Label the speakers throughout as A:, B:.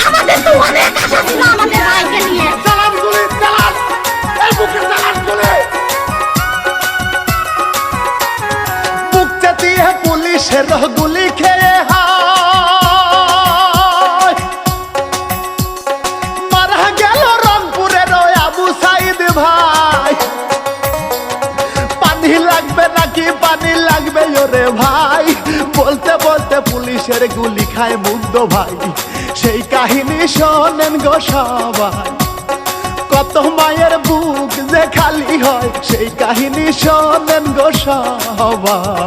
A: আমাদের তো অনেক আশা ছিল আমাদের ভাইকে নিয়ে।
B: বুক চাতিয়ে পুলিশের গুলি খেয়ে মারা গেল রংপুরের আবু সাইদ ভাই। পানি লাগবে নাকি পানি লাগবে ওরে ভাই, বলতে বলতে পুলিশের গুলি খায় মুগ্ধ ভাই। সেই কাহিনী শোনেন গো সবাই, কত মায়ের বুক যে খালি হয়, সেই কাহিনী শোনেন গো সবাই।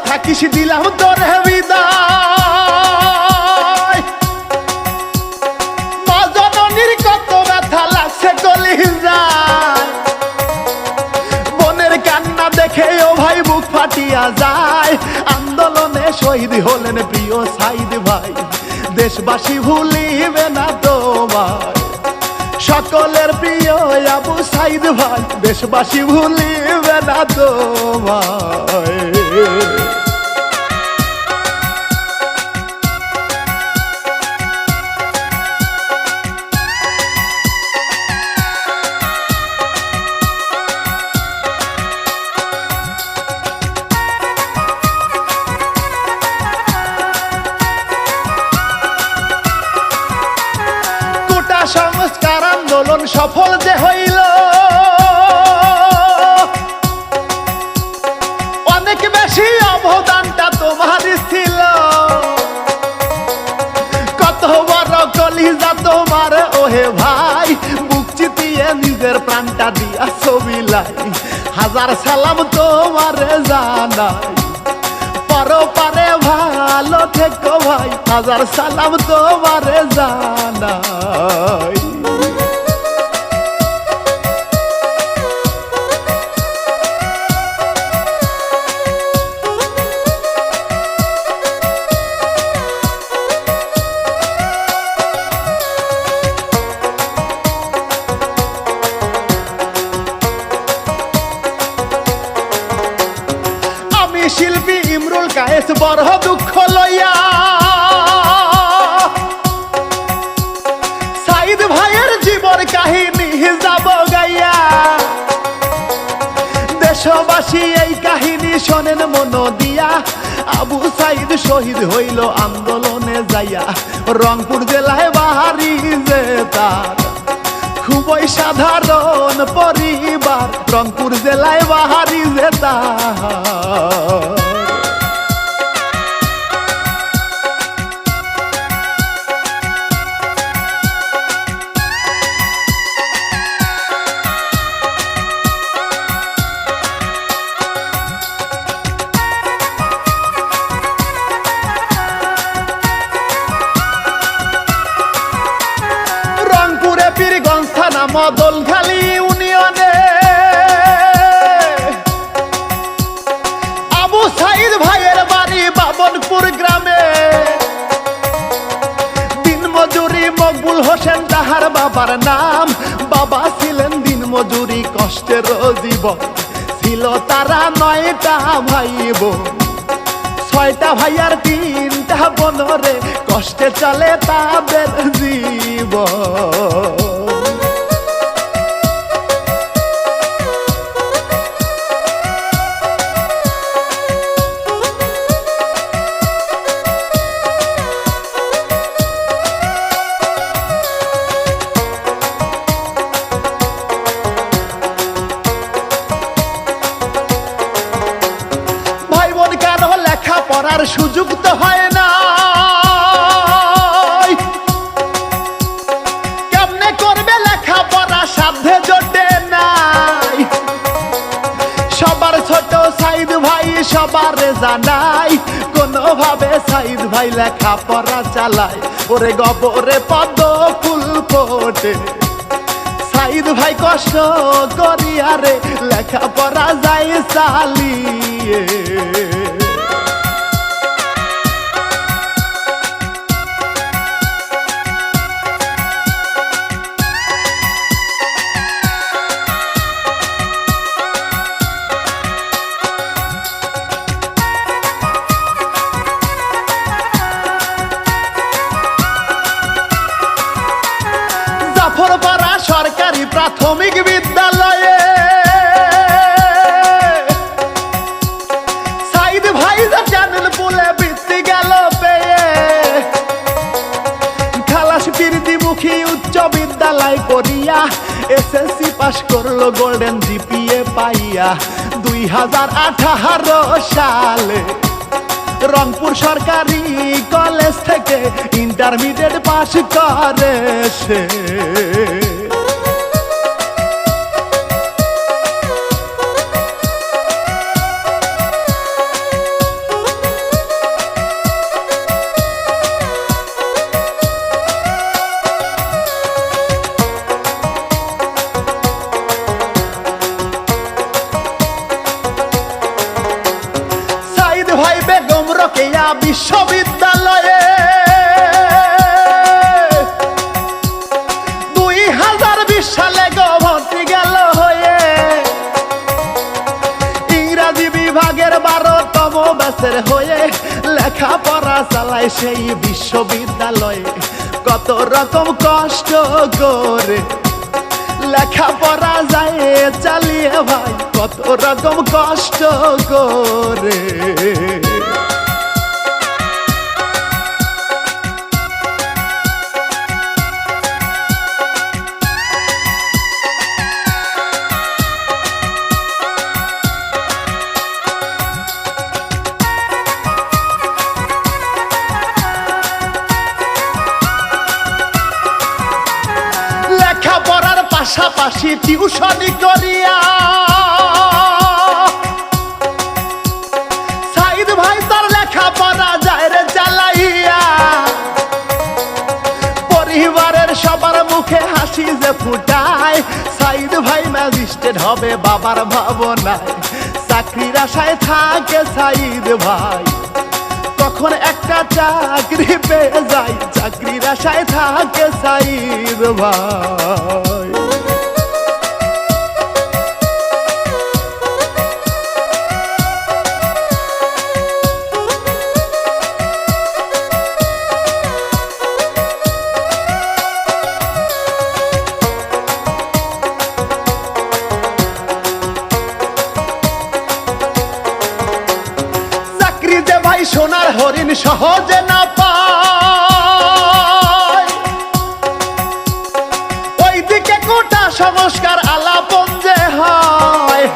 B: থাকিস দিলাম তোর বিদায়, মা জননীর কত ব্যথা লাগছে কলিজায়। বোনের কান্না দেখে ও ভাই বুক ফাটিয়া যায়, আন্দোলনে শহীদ হলেন প্রিয় সাইদ ভাই। দেশবাসী ভুলিবে না তোমায়, সকলের প্রিয় আবু সাইদ ভাই। দেশবাসী ভুলিবে না তোমায়। সংস্কার আন্দোলন সফল যে হইল, অনেক বেশি অবদানটা তোমার ছিল। কত বড় কলিজা তোমার ওহে ভাই, বুক চিতিয়ে নিজের প্রাণটা দিয়া ছবি লাই। হাজার সালাম তোমার জানাই, পারে ভালো থেকো ভাই। হাজার সালাম তোমার জানাই। শিল্পী ইমরুল কায়েস বড় দুঃখ লইয়া সাইদ ভাইয়ের জীবন কাহিনী যাব গাইয়া। দেশবাসী এই কাহিনী শোনেন মন দিয়া, আবু সাইদ শহীদ হইল আন্দোলনে যাইয়া। রংপুর জেলায় বাহারি যে তার খুবই সাধারণ পরিবার, রংপুর জেলায় বাহারি যে তার। মদলখালী ইউনিয়নে আবু সাইদ ভাইয়ের বাড়ি বাবনপুর গ্রামে। দিনমজুরি মকবুল হোসেন তাহার বাবার নাম, বাবা ছিলেন দিনমজুরি কষ্টের জীবন। ছিল তারা 9টা ভাই বোন, 6টা ভাইয়ার 3টা বোনরে, কষ্টে চলে তাদের জীবন। পড়ার সুযোগ তো হয় না, কেমনে করবে লেখাপড়া সাধ্যে জোটে নাই। সবার ছোট সাই সাইদ ভাই সবারে জানাই, কোনোভাবে সাইদ ভাই লেখা পড়া চালায়। ওরে গবরে পদ্ম ফুল ফোটে, সাইদ ভাই কষ্ট করিয়া রে লেখা পড়া যায় চালিয়ে। জাফরপাড়া সরকারি প্রাথমিক বিদ্যালয়ে সাইদ ভাই যে চ্যানেল পুলে বৃত্তি গেল পেয়ে। খালাস বীরদিমুখী উচ্চ বিদ্যালয় করিয়া এসএসসি পাশ করলো গোল্ডেন জিপিএ পাইয়া। 2018 সালে রংপুর সরকারি কলেজ থেকে ইন্টারমিডিয়েট পাস করে সে। ভাই বেগম রোকেয়া বিশ্ববিদ্যালয়ে 2020 সালে ভর্তি গেল হয়ে। ইংরাজি বিভাগের 12তম ব্যাচের হয়ে লেখাপড়া চালায় সেই বিশ্ববিদ্যালয়ে। কত রকম কষ্ট করে লেখাপড়া যায় চালিয়ে ভাই, কত রকম কষ্ট করে। লেখাপড়ার পাশাপাশি টিউশনি করিয়া সাইদ ভাই তার লেখাপড়া যায় রে চালাইয়া। পরিবারের সবার মুখে হাসি যে ফুটায়, সাইদ ভাই ম্যাজিস্ট্রেট হবে বাবার ভাবনায়। চাকরির আশায় থাকে সাইদ ভাই, তখন একটা চাকরি পেয়ে যায়। চাকরির আশায় থাকে সাইদ ভাই। চাকরি যে ভাই সোনার হরিণ সহজে না পায়, ওইদিকে কোটা সংস্কার আলাপন যে হয়।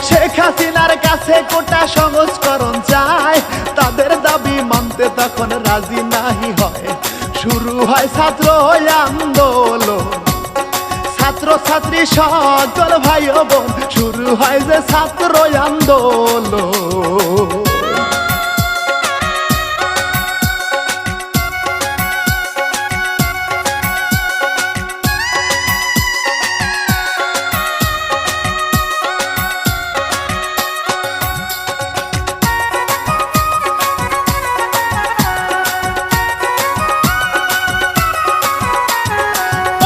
B: শেখ হাসিনার কাছে কোটা সংস্করণ চায়, তাদের দাবি মানতে তখন রাজি নাহি হয়। শুরু হয় ছাত্র আন্দোলন, ছাত্র ছাত্রী সকল ভাই বোন, শুরু হয় যে ছাত্র আন্দোলন।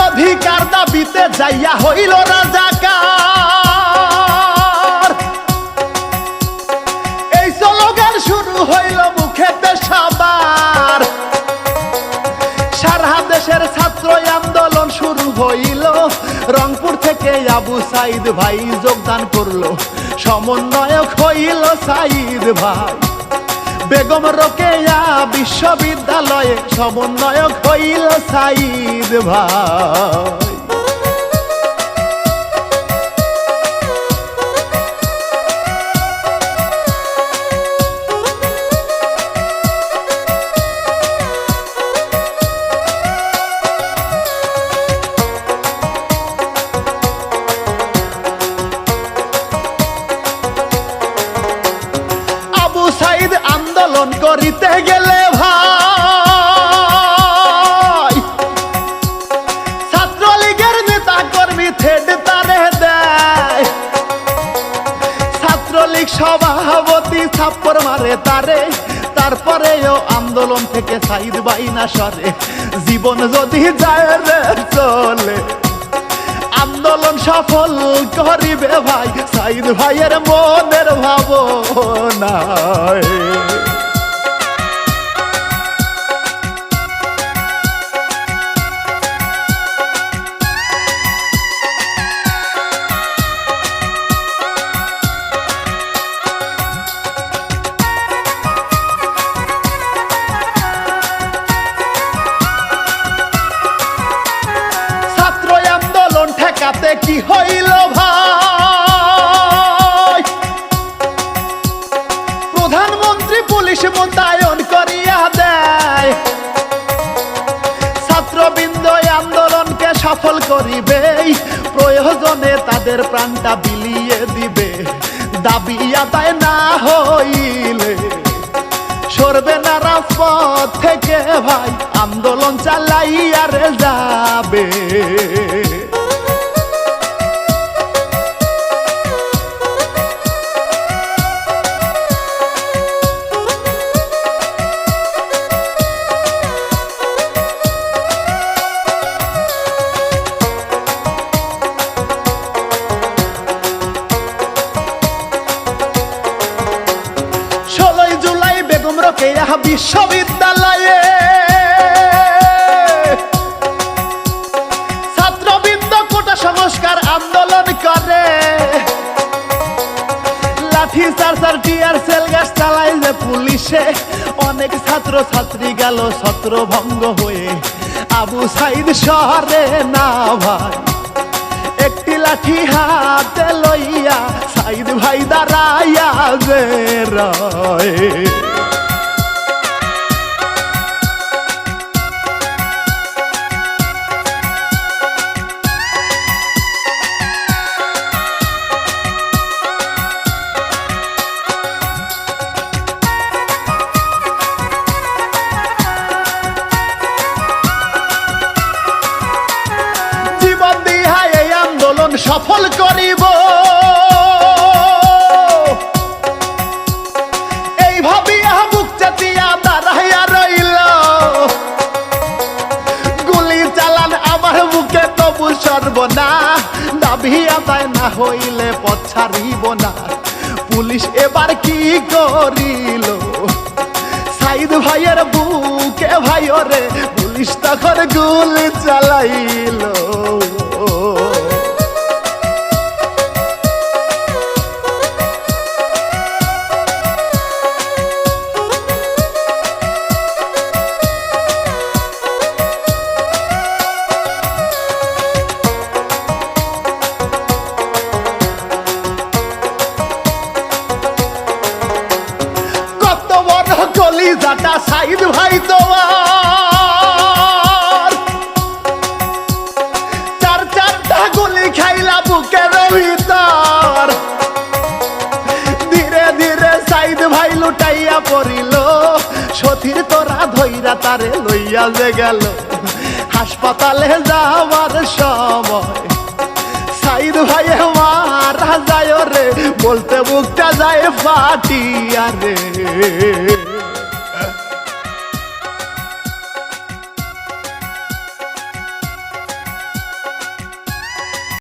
B: অধিকার দাবিতে যাইয়া হইল রাজাকার, এই স্লোগান শুরু হইল মুখেতে সবার। সারা দেশের ছাত্র আন্দোলন শুরু হইল, রংপুর থেকে আবু সাইদ ভাই যোগদান করলো। সমন্বয়ক হইল সাইদ ভাই, বেগম রোকেয়া বিশ্ববিদ্যালয়ে সমন্বয়ক হইল সাইদ ভাই। সভাপতি থাপ্পড় মারে তারে, তারপরেও আন্দোলন থেকে সাইদ ভাই না সরে। জীবন যদি যায় রে চলে, আন্দোলন সফল করিবে ভাই সাইদ ভাইয়ের মনের ভাবনা। ঠেকাতে কি হইল ভাই, প্রধানমন্ত্রী পুলিশ মোতায়েন করিয়া দেয়। ছাত্রবৃন্দ আন্দোলনকে সফল করিবে, প্রয়োজনে তাদের প্রাণটা বিলিয়ে দিবে। দাবি আদায় না হইলে সরবে না রাজপথ থেকে ভাই, আন্দোলন চালাইয়া রে যাবে। বিশ্ববিদ্যালয়ে ছাত্রবৃন্দ কোটা সংস্কার আন্দোলন করে, লাঠি চার্জার টিয়ার সেল গ্যাস চালায় যে পুলিশে। অনেক ছাত্র ছাত্রী গেল ছত্রভঙ্গ হয়ে, আবু সাইদ শহরে না ভাই। একটি লাঠি হাতে লইয়া সাইদ ভাই দাঁড়াইয়া যে রয়। সফল করিব এই ভাবিয়া বুক চাতিয়া দাঁড়াইয়া রইল। গুলি চালান আমার বুকে তবু সর্বনা, দাবি আদায় না হইলে পথ ছাড়িব না। পুলিশ এবার কি করিল সাইদ ভাইয়ের বুকে ভাই ওরে, পুলিশ তখন গুলি চালাইল। কলিজাটা সাইদ ভাই তোমার, চার চারটা গুলি খাইলা বুকের ভিতর। ধীরে ধীরে সাইদ ভাই লুটাইয়া পড়িল, সথির তোরা ধইরা তারে লইয়া যে গেল। হাসপাতালে যাওয়ার সময় সাইদ ভাই মারা যায় রে, বলতে বুকটা যায় ফাটিয়া রে।